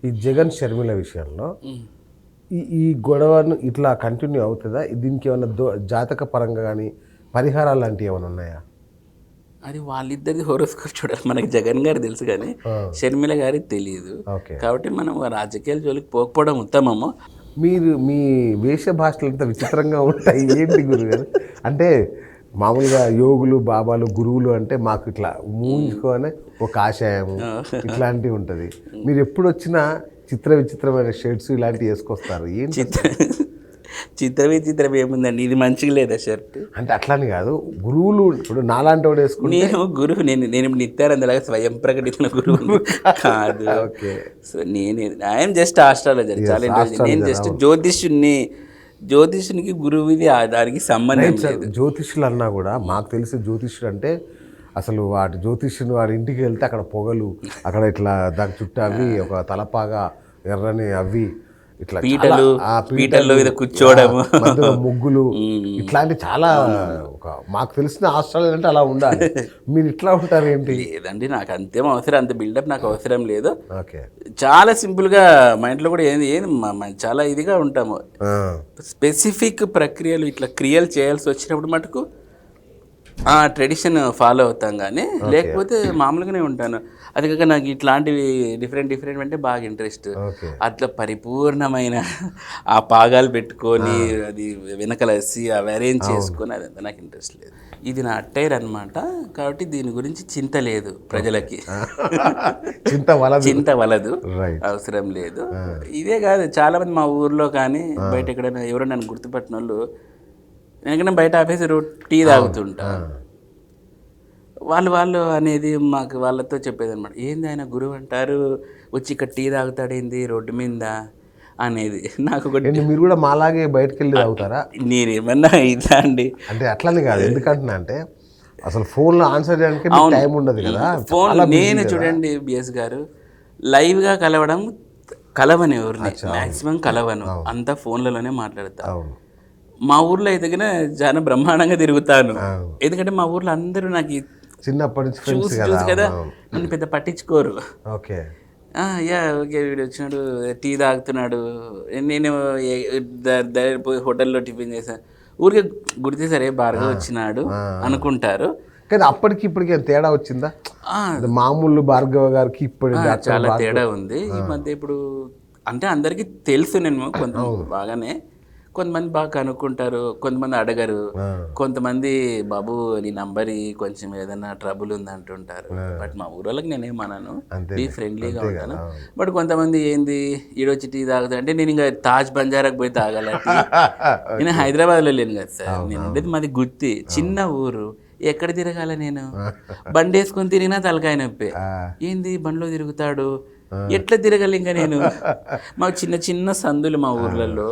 ఈ జగన్ షర్మిల విషయంలో ఈ గొడవను ఇట్లా కంటిన్యూ అవుతుందా? దీనికి ఏమైనా జాతక పరంగా కానీ పరిహారాలు లాంటివి ఏమైనా ఉన్నాయా? అది వాళ్ళిద్దరిది హోరోస్కోప్ చూడాలి. మనకి జగన్ గారు తెలుసు కానీ షర్మిల గారికి తెలియదు. ఓకే. కాబట్టి మనం రాజకీయాల జోలికి పోకపోవడం ఉత్తమము. మీరు మీ వేష భాషలు అంత విచిత్రంగా ఉంటాయి, ఏంటి గురుగారు? అంటే మామూలుగా యోగులు, బాబాలు, గురువులు అంటే మాకు ఇట్లా ఊహించుకోనే ఒక ఆశయము ఇట్లాంటివి ఉంటుంది. మీరు ఎప్పుడు వచ్చినా విచిత్రమైన షర్ట్స్ ఇలాంటివి వేసుకొస్తారు, ఏంటి? చిత్రం ఏముందండి, ఇది మంచిగా లేదా షర్ట్? అంటే అట్లాని కాదు, గురువులు ఇప్పుడు నాలాంటి వాడు వేసుకుంటే. నేను గురువు, నేను నిత్యానందలాగా స్వయం ప్రకటించిన గురువు కాదు. Okay. So I'm just astrologer. చాలా ఇంట్రెస్ట్. నేను జస్ట్ జ్యోతిష్యునికి గురువుది దానికి సంబంధం లేదు. జ్యోతిష్యులు అన్నా కూడా మాకు తెలిసి జ్యోతిష్యుడు అంటే అసలు వాటి జ్యోతిష్యుని వాడి ఇంటికి వెళ్తే అక్కడ పొగలు, అక్కడ ఇట్లా దాని చుట్టూ అవి ఒక తలపాగా ఎర్రని అవి ఇట్లా పీటల్లో మీద కూర్చోవడం, ముగ్గులు, ఇట్లాంటి చాలా మాకు తెలిసిన ఆస్ట్రాలజీ అంటే అలా ఉండాలి. మీరు ఇట్లా ఉంటారు ఏంటి? లేదండి, నాకు అంతేం అవసరం, అంత బిల్డప్ నాకు అవసరం లేదు. ఓకే. చాలా సింపుల్గా మా ఇంట్లో కూడా చాలా ఇదిగా ఉంటాము. స్పెసిఫిక్ ప్రక్రియలు ఇట్లా క్రియలు చేయాల్సి వచ్చినప్పుడు మటుకు ట్రెడిషన్ ఫాలో అవుతాం, కానీ లేకపోతే మామూలుగానే ఉంటాను. అది కాక నాకు ఇట్లాంటివి డిఫరెంట్ అంటే బాగా ఇంట్రెస్ట్. అట్లా పరిపూర్ణమైన ఆ పాగాలు పెట్టుకొని అది వెనకలసి అవి అరేంజ్ చేసుకొని అదంతా నాకు ఇంట్రెస్ట్ లేదు. ఇది నా అట్టైర్ అనమాట. కాబట్టి దీని గురించి చింత లేదు ప్రజలకి. చింత వలదు, అవసరం లేదు. ఇదే కాదు, చాలా మంది మా ఊర్లో కానీ బయట ఎక్కడైనా ఎవరో నన్ను గుర్తుపట్టిన వాళ్ళు ఎందుకంటే బయట ఆఫీస్ టీ తాగుతుంటా, వాళ్ళు అనేది మాకు వాళ్ళతో చెప్పేది అనమాట. ఏంది ఆయన గురువు అంటారు, వచ్చి ఇక్కడ టీ తాగుతాడేంది రోడ్డు మీద అనేది. నాకు మీరు కూడా మాలాగే బయటకు వెళ్ళి తాగుతారా? నేనేమన్నా ఇదా అండి? అంటే అట్లనే కాదు, ఎందుకంటున్నా అంటే అసలు ఫోన్లో ఆన్సర్ చేయడానికి టైం ఉండదు కదా. ఫోన్ నేను చూడండి బిఎస్ గారు, లైవ్గా కలవని ఎవరిని మ్యాక్సిమం కలవను, అంతా ఫోన్లలోనే మాట్లాడతాను. మా ఊర్లో అయితే చాలా బ్రహ్మాండంగా తిరుగుతాను. ఎందుకంటే మా ఊర్లో అందరూ నాకు చిన్నప్పటి నుంచి చూసి కదా నన్ను పెద్ద పట్టించుకోరు. ఓకే. ఓకే వీడు వచ్చినాడు టీ తాగుతున్నాడు, నేను హోటల్లో టిఫిన్ చేశాను, ఊరికే గుర్తి సరే భార్గవ్ వచ్చినాడు అనుకుంటారు. కానీ అప్పటికి ఇప్పటికి తేడా వచ్చిందా? మామూలు భార్గవ గారికి ఇప్పుడు చాలా తేడా ఉంది ఈ మధ్య. ఇప్పుడు అంటే అందరికీ తెలుసు నేను కొంత బాగానే, కొంతమంది బాగా కనుక్కుంటారు, కొంతమంది అడగరు, కొంతమంది బాబు నీ నంబర్ కొంచెం ఏదైనా ట్రబుల్ ఉంది అంటుంటారు. బట్ మా ఊళ్ళకి నేనేమన్నాను, బీ ఫ్రెండ్లీగా ఉంటాను. బట్ కొంతమంది ఏంది ఈడొచ్చి టీ తాగుతా అంటే నేను ఇంకా తాజ్ బంజారాకు పోయి తాగాలంటే నేను హైదరాబాద్లో లేను కదా సార్, నేను ఉండేది మాది గుత్తి, చిన్న ఊరు, ఎక్కడ తిరగాల నేను? బండి వేసుకొని తిరిగినా తలకాయ నొప్పి. ఏంది బండిలో తిరుగుతాడు, ఎట్లా తిరగాలి ఇంకా నేను? మాకు చిన్న సందులు మా ఊర్లలో,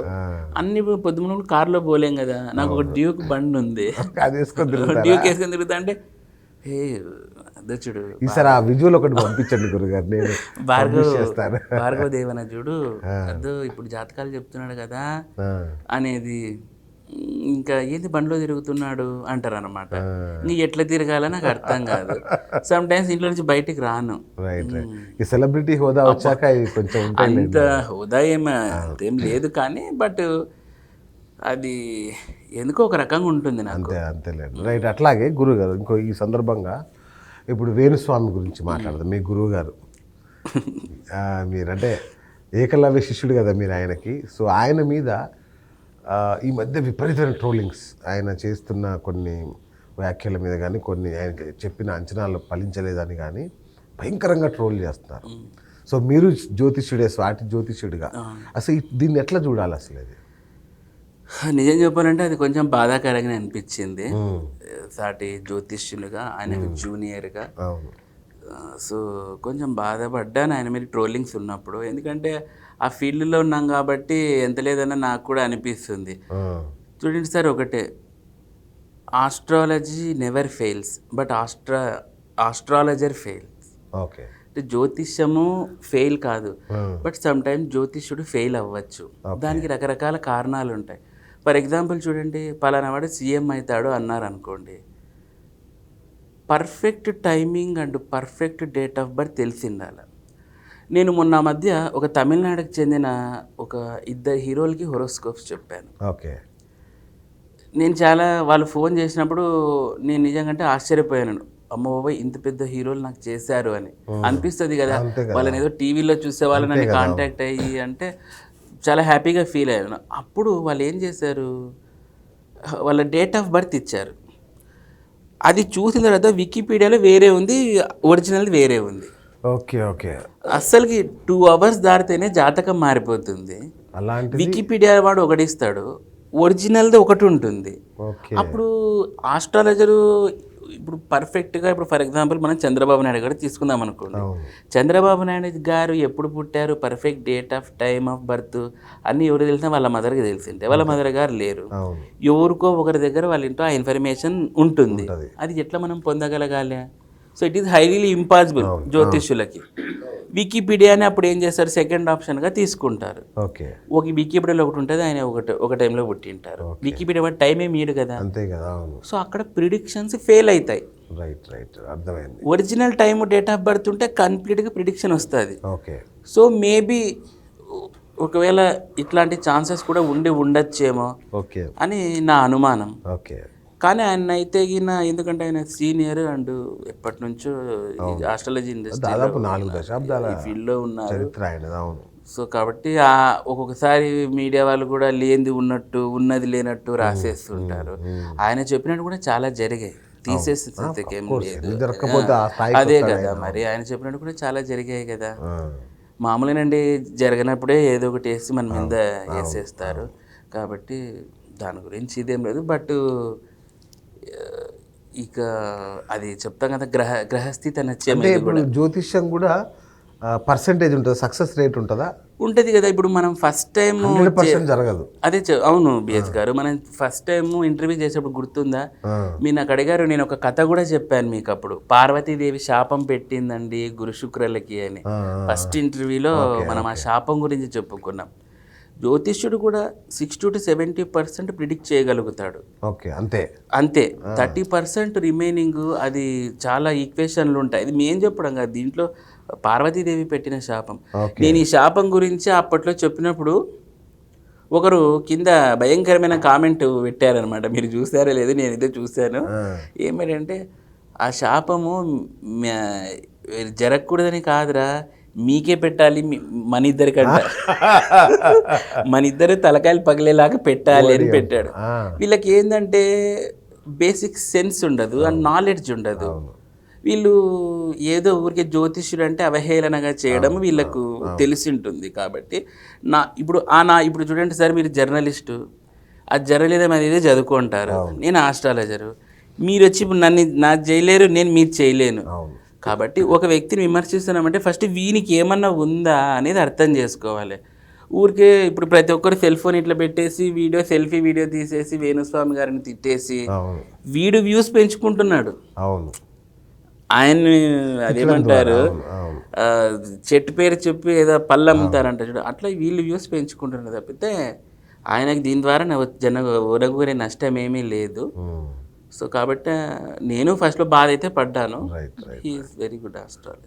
అన్ని పొద్దున కార్లో పోలేం కదా. నాకు ఒక డ్యూక్ బండి ఉంది, డ్యూక్ వేసుకొని తిరుగుతా అంటే చూడు ఈసారి ఆ విజువల్ ఒకటి పంపించండి గురుగారు, నేను భార్గవ దేవన చూడు అదో ఇప్పుడు జాతకాలు చెప్తున్నాడు కదా అనేది. ఇంకా ఏంది బండిలో తిరుగుతున్నాడు అంటారు అనమాట. నీ ఎట్లా తిరగాలని నాకు అర్థం కాదు. సమ్ టైమ్స్ ఇంట్లో నుంచి బయటికి రాను. సెలబ్రిటీ హోదా వచ్చాక కొంచెం అంత హోదా అంతేం లేదు కానీ, బట్ అది ఎందుకో ఒక రకంగా ఉంటుంది నాకు. అంతేలేదు. రైట్. అట్లాగే గురుగారు ఇంకో ఈ సందర్భంగా ఇప్పుడు వేణుస్వామి గురించి మాట్లాడదాం. మీ గురువు గారు మీరంటే ఏకలవ్య శిష్యుడు కదా మీరు ఆయనకి. సో ఆయన మీద ఈ మధ్య విపరీతమైన ట్రోలింగ్స్, ఆయన చేస్తున్న కొన్ని వ్యాఖ్యల మీద కానీ, కొన్ని ఆయన చెప్పిన అంచనాలు ఫలించలేదని కానీ భయంకరంగా ట్రోల్ చేస్తున్నారు. సో మీరు జ్యోతిష్యుడే, స్వాతి జ్యోతిష్యుడిగా అసలు దీన్ని ఎట్లా చూడాలి అసలు? అది నిజం చెప్పాలంటే అది కొంచెం బాధాకరంగా అనిపించింది. సాటి జ్యోతిష్యులుగా ఆయనకు జూనియర్గా. సో కొంచెం బాధపడ్డాను ఆయన మీద ట్రోలింగ్స్ ఉన్నప్పుడు, ఎందుకంటే ఆ ఫీల్డ్లో ఉన్నాం కాబట్టి ఎంత లేదన్నా నాకు కూడా అనిపిస్తుంది. చూడండి సార్, ఒకటే, astrology never fails but astrologer fails. Okay. అంటే జ్యోతిష్యము ఫెయిల్ కాదు, బట్ సమ్ టైమ్స్ జ్యోతిష్యుడు ఫెయిల్ అవ్వచ్చు. దానికి రకరకాల కారణాలు ఉంటాయి. ఫర్ ఎగ్జాంపుల్ చూడండి, పలానా వాడు సీఎం అవుతాడు అన్నారు అనుకోండి, perfect timing and perfect date of birth తెలిసి ఉండాలి. నేను మొన్న మధ్య ఒక తమిళనాడుకి చెందిన ఒక ఇద్దరు హీరోలకి హొరోస్కోప్స్ చెప్పాను. ఓకే. నేను చాలా వాళ్ళు ఫోన్ చేసినప్పుడు నేను నిజంగా ఆశ్చర్యపోయాను. అమ్మ బాబాయ్ ఇంత పెద్ద హీరోలు నాకు చేశారు అని అనిపిస్తుంది కదా. వాళ్ళని ఏదో టీవీలో చూసే వాళ్ళని నన్ను కాంటాక్ట్ అయ్యి అంటే చాలా హ్యాపీగా ఫీల్ అయ్యాను. అప్పుడు వాళ్ళు ఏం చేశారు, వాళ్ళ డేట్ ఆఫ్ బర్త్ ఇచ్చారు. అది చూసిన తర్వాత వికీపీడియాలో వేరే ఉంది, ఒరిజినల్ వేరే ఉంది. Okay okay. అస్సలకి 2 hours దాటితేనే జాతకం మారిపోతుంది. అలాంటి వికీపీడియా వాడు ఒకటి ఇస్తాడు, ఒరిజినల్ది ఒకటి ఉంటుంది. ఓకే. అప్పుడు ఆస్ట్రాలజరు ఇప్పుడు పర్ఫెక్ట్గా ఇప్పుడు ఫర్ ఎగ్జాంపుల్ మనం చంద్రబాబు నాయుడు గారు తీసుకుందాం అనుకోండి. చంద్రబాబు నాయుడు గారు ఎప్పుడు పుట్టారు, perfect date of time of birth అన్నీ ఎవరు తెలిసినా వాళ్ళ మదర్కి తెలిసిందే. వాళ్ళ మదర్ గారు లేరు, ఎవరికో ఒకరి దగ్గర వాళ్ళ ఇంట్లో ఆ ఇన్ఫర్మేషన్ ఉంటుంది. అది ఎట్లా మనం పొందగలగాలి? So it is highly impossible జ్యోతిష్యులకి. వికీపీడియాని అప్పుడు ఏం చేస్తారు, సెకండ్ ఆప్షన్గా తీసుకుంటారు. ఓకే. ఒక వికీపీడియాలో ఒకటి ఉంటుంది, ఆయన ఒక టైంలో పుట్టింటారు. వికీపీడియా వాడు టైం ఏమి ఇయ్యడు కదా. అంతే కదా. సో అక్కడ ప్రిడిక్షన్స్ ఫెయిల్ అవుతాయి. రైట్ రైట్, అర్థమైంది. Original time date of birth ఉంటే కంప్లీట్గా ప్రిడిక్షన్ వస్తుంది. ఓకే. సో మేబీ ఒకవేళ ఇట్లాంటి ఛాన్సెస్ కూడా ఉండొచ్చేమో ఓకే అని నా అనుమానం. ఓకే. కానీ ఆయన అయితే ఎందుకంటే ఆయన సీనియర్ అండ్ ఎప్పటి నుంచో ఆస్ట్రాలజీ ఇండస్ట్రీ దాదాపు 4 దశాబ్దాల ఫీల్డ్లో ఉన్నారు. చరిత్ర ఆయనది. అవును. సో కాబట్టి ఒక్కొక్కసారి మీడియా వాళ్ళు కూడా లేనిది ఉన్నట్టు ఉన్నది లేనట్టు రాసేస్తుంటారు. ఆయన చెప్పినట్టు కూడా చాలా జరిగాయి, తీసేసేందుకేం లేదు. అదే కదా మరి, ఆయన చెప్పినట్టు కూడా చాలా జరిగాయి కదా. మామూలేనండి, జరగనప్పుడే ఏదో ఒకటి వేసి మన మీద వేసేస్తారు. కాబట్టి దాని గురించి ఇదేం లేదు. బట్ ఇక అది చెప్తాం కదా, గ్రహస్థితి అంటే ఇప్పుడు జ్యోతిష్యం కూడా పర్సెంటేజ్ ఉంటుంది, సక్సెస్ రేట్ ఉంటుందా? ఉంటుంది కదా. ఇప్పుడు మనం ఫస్ట్ టైం 100% జరగదు. అదే అవును బిఎస్ గారు, మనం ఫస్ట్ టైం ఇంటర్వ్యూ చేసేప్పుడు గుర్తుందా, మీరు నాకు అడిగారు, నేను ఒక కథ కూడా చెప్పాను మీకు అప్పుడు. పార్వతీదేవి శాపం పెట్టిందండి గురు శుక్రులకి అని. ఫస్ట్ ఇంటర్వ్యూలో మనం ఆ శాపం గురించి చెప్పుకున్నాం. జ్యోతిష్యుడు కూడా 60 to 70% ప్రిడిక్ట్ చేయగలుగుతాడు. ఓకే, అంతే అంతే. 30% రిమైనింగ్ అది చాలా ఈక్వేషన్లు ఉంటాయి. ఇది మేము చెప్పడం కాదు, దీంట్లో పార్వతీదేవి పెట్టిన శాపం. నేను ఈ శాపం గురించి అప్పట్లో చెప్పినప్పుడు ఒకరు కింద భయంకరమైన కామెంట్ పెట్టారనమాట. మీరు చూసారో లేదు, నేను ఇదే చూశాను. ఏమిటంటే ఆ శాపము జరగకూడదని కాదురా, మీకే పెట్టాలి, మన ఇద్దరికంట మన ఇద్దరు తలకాయలు పగిలేలాగా పెట్టాలి అని పెట్టాడు. వీళ్ళకి ఏంటంటే బేసిక్ సెన్స్ ఉండదు అండ్ నాలెడ్జ్ ఉండదు. వీళ్ళు ఏదో ఊరికే జ్యోతిష్యుడు అంటే అవహేళనగా చేయడం వీళ్ళకు తెలిసి ఉంటుంది. కాబట్టి ఇప్పుడు చూడండి సార్, మీరు జర్నలిస్టు, ఆ జర్నలిజం అనేది చదువుకుంటారు, నేను ఆస్ట్రాలజరు. మీరు వచ్చి ఇప్పుడు నా చేయలేరు, నేను మీరు చేయలేను. కాబట్టి ఒక వ్యక్తిని విమర్శిస్తున్నామంటే ఫస్ట్ వీనికి ఏమన్నా ఉందా అనేది అర్థం చేసుకోవాలి. ఊరికే ఇప్పుడు ప్రతి ఒక్కరు సెల్ ఫోన్ ఇట్లా పెట్టేసి సెల్ఫీ వీడియో తీసేసి వేణుస్వామి గారిని తిట్టేసి వీడు వ్యూస్ పెంచుకుంటున్నాడు. ఆయన్ని అదేమంటారు, చెట్టు పేరు చెప్పి ఏదో పళ్ళు అమ్ముతారంట చూడు, అట్లా వీళ్ళు వ్యూస్ పెంచుకుంటున్నారు తప్పితే ఆయనకు దీని ద్వారా ఒరగూరే నష్టం ఏమీ లేదు. సో కాబట్టి నేను ఫస్ట్లో బాధ అయితే పడ్డాను. He is very good astrologer.